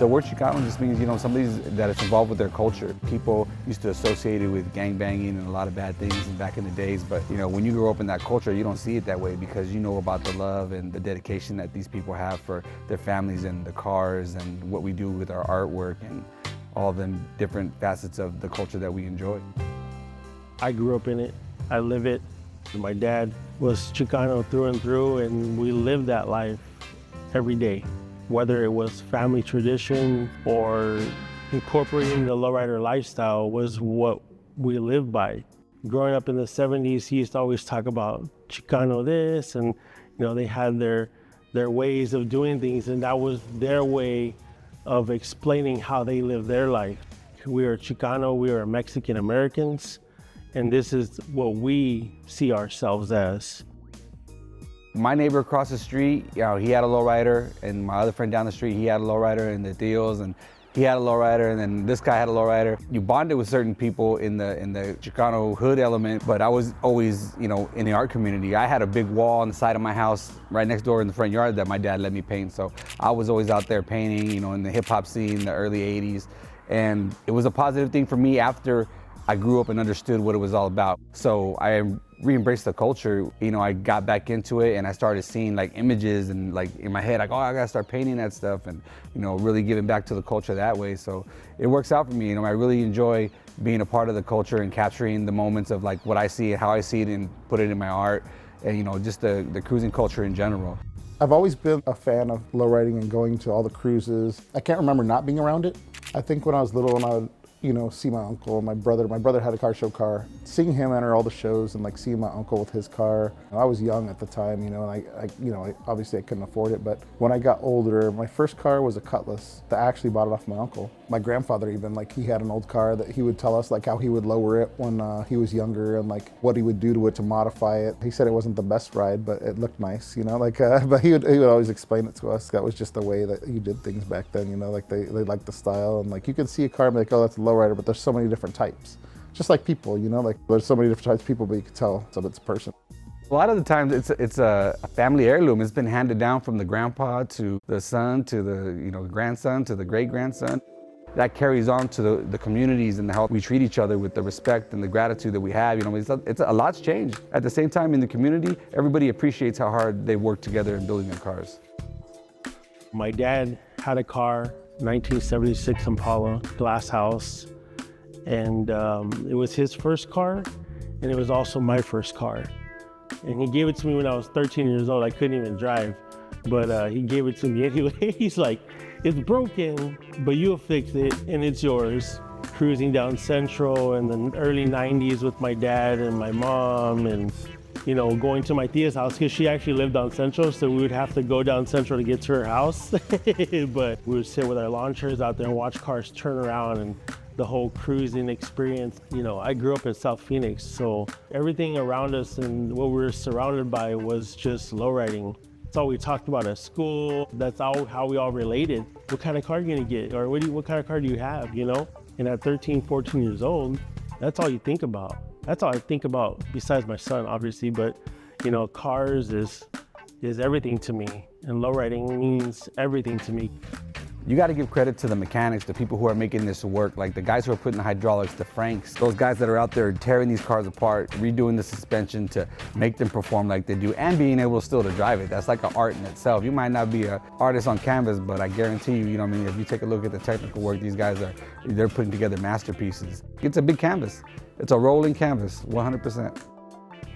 The word Chicano just means, somebody that is involved with their culture. People used to associate it with gang banging and a lot of bad things back in the days, but when you grow up in that culture, you don't see it that way because you know about the love and the dedication that these people have for their families and the cars and what we do with our artwork and all them different facets of the culture that we enjoy. I grew up in it, I live it. My dad was Chicano through and through, and we lived that life every day. Whether it was family tradition or incorporating the lowrider lifestyle was what we lived by. Growing up in the 70s, he used to always talk about Chicano this, and they had their ways of doing things, and that was their way of explaining how they live their life. We are Chicano, we are Mexican Americans, and this is what we see ourselves as. My neighbor across the street, he had a lowrider, and my other friend down the street, he had a lowrider, and the Tios, and he had a lowrider, and then this guy had a lowrider. You bonded with certain people in the Chicano hood element, but I was always, in the art community. I had a big wall on the side of my house right next door in the front yard that my dad let me paint, so I was always out there painting, in the hip hop scene, the early 80s, and it was a positive thing for me after I grew up and understood what it was all about. So I re-embraced the culture. I got back into it and I started seeing images and in my head, I gotta start painting that stuff and really giving back to the culture that way. So it works out for me. I really enjoy being a part of the culture and capturing the moments of what I see and how I see it and put it in my art and just the cruising culture in general. I've always been a fan of lowriding and going to all the cruises. I can't remember not being around it. I think when I was little and I would see my uncle, my brother had a car show car. Seeing him enter all the shows and seeing my uncle with his car. I was young at the time, and I obviously I couldn't afford it, but when I got older, my first car was a Cutlass. I actually bought it off my uncle. My grandfather even, he had an old car that he would tell us how he would lower it when he was younger and what he would do to it to modify it. He said it wasn't the best ride, but it looked nice, but he would always explain it to us. That was just the way that you did things back then, they liked the style, and you could see a car and be oh, that's a lowrider, but there's so many different types. Just like people, there's so many different types of people, but you can tell it's a person. A lot of the times it's a family heirloom. It's been handed down from the grandpa to the son to the grandson to the great-grandson. That carries on to the communities and how we treat each other with the respect and the gratitude that we have. It's a lot's changed. At the same time, in the community, everybody appreciates how hard they work together in building their cars. My dad had a car, 1976 Impala, glass house, and it was his first car, and it was also my first car. And he gave it to me when I was 13 years old. I couldn't even drive, but he gave it to me anyway. He's like, it's broken, but you'll fix it, and it's yours. Cruising down Central in the early 90s with my dad and my mom, and going to my tia's house because she actually lived on Central, so we would have to go down Central to get to her house. But we would sit with our lawn chairs out there and watch cars turn around and the whole cruising experience. I grew up in South Phoenix, so everything around us and what we were surrounded by was just lowriding. That's all we talked about at school. That's how we all related. What kind of car are you gonna get? Or what kind of car do you have, And at 13, 14 years old, that's all you think about. That's all I think about, besides my son, obviously, but cars is everything to me, and lowriding means everything to me. You got to give credit to the mechanics, the people who are making this work, the guys who are putting the hydraulics, the Franks, those guys that are out there tearing these cars apart, redoing the suspension to make them perform like they do, and being able still to drive it. That's like an art in itself. You might not be an artist on canvas, but I guarantee you, if you take a look at the technical work, these guys they're putting together masterpieces. It's a big canvas. It's a rolling canvas, 100%.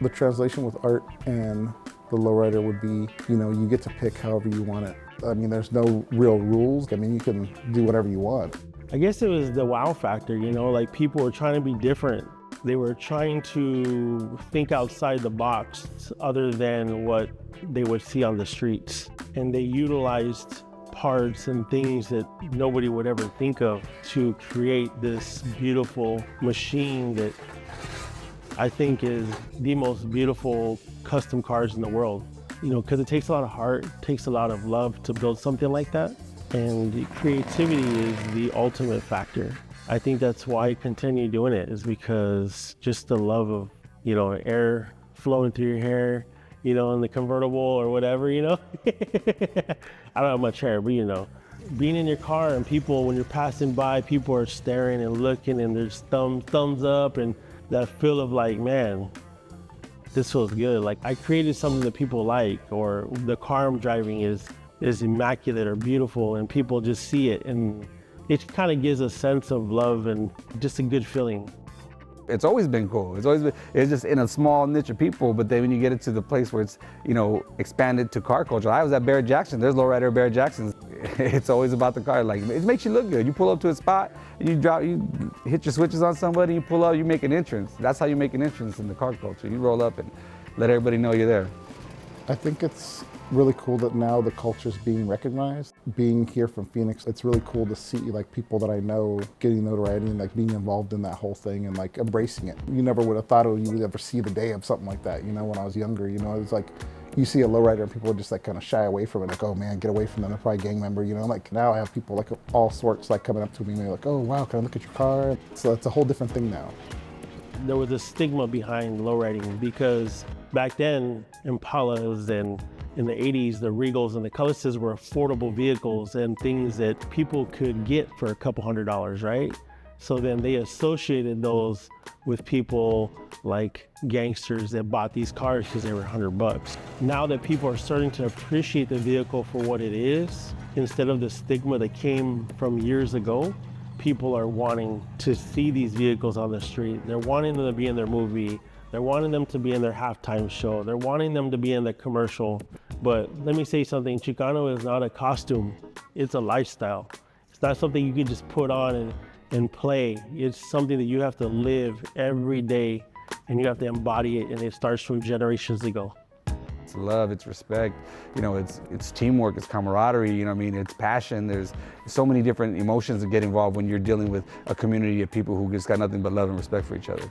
The translation with art and the lowrider would be, you get to pick however you want it. There's no real rules. You can do whatever you want. I guess it was the wow factor, people were trying to be different. They were trying to think outside the box other than what they would see on the streets. And they utilized parts and things that nobody would ever think of to create this beautiful machine that I think is the most beautiful custom cars in the world. Because it takes a lot of heart, takes a lot of love to build something like that. And creativity is the ultimate factor. I think that's why I continue doing it, is because just the love of, air flowing through your hair, in the convertible or whatever, I don't have much hair, but being in your car and people, when you're passing by, people are staring and looking and there's thumbs up and that feel of like, man, this feels good. Like I created something that people like, or the car I'm driving is immaculate or beautiful and people just see it. And it kind of gives a sense of love and just a good feeling. It's always been cool. It's just in a small niche of people, but then when you get it to the place where it's, expanded to car culture. I was at Barrett Jackson, there's Lowrider Barrett Jackson's. It's always about the car. Like, it makes you look good. You pull up to a spot, you hit your switches on somebody, you pull up, you make an entrance. That's how you make an entrance in the car culture. You roll up and let everybody know you're there. I think it's really cool that now the culture's being recognized. Being here from Phoenix, it's really cool to see like people that I know getting notoriety and like being involved in that whole thing and like embracing it. You never would have thought you would ever see the day of something like that, when I was younger. It's like you see a lowrider and people would just like kind of shy away from it, like, oh man, get away from them, they're probably a gang member, Like now I have people like all sorts like coming up to me and they're like, oh wow, can I look at your car? So it's a whole different thing now. There was a stigma behind lowriding because back then Impalas and in the 80s, the Regals and the Cutlasses were affordable vehicles and things that people could get for a couple $100s, right? So then they associated those with people like gangsters that bought these cars because they were $100. Now that people are starting to appreciate the vehicle for what it is, instead of the stigma that came from years ago, people are wanting to see these vehicles on the street. They're wanting them to be in their movie. They're wanting them to be in their halftime show. They're wanting them to be in the commercial. But let me say something, Chicano is not a costume. It's a lifestyle. It's not something you can just put on and play. It's something that you have to live every day and you have to embody it, and it starts from generations ago. It's love, it's respect, it's teamwork, it's camaraderie, it's passion. There's so many different emotions that get involved when you're dealing with a community of people who just got nothing but love and respect for each other.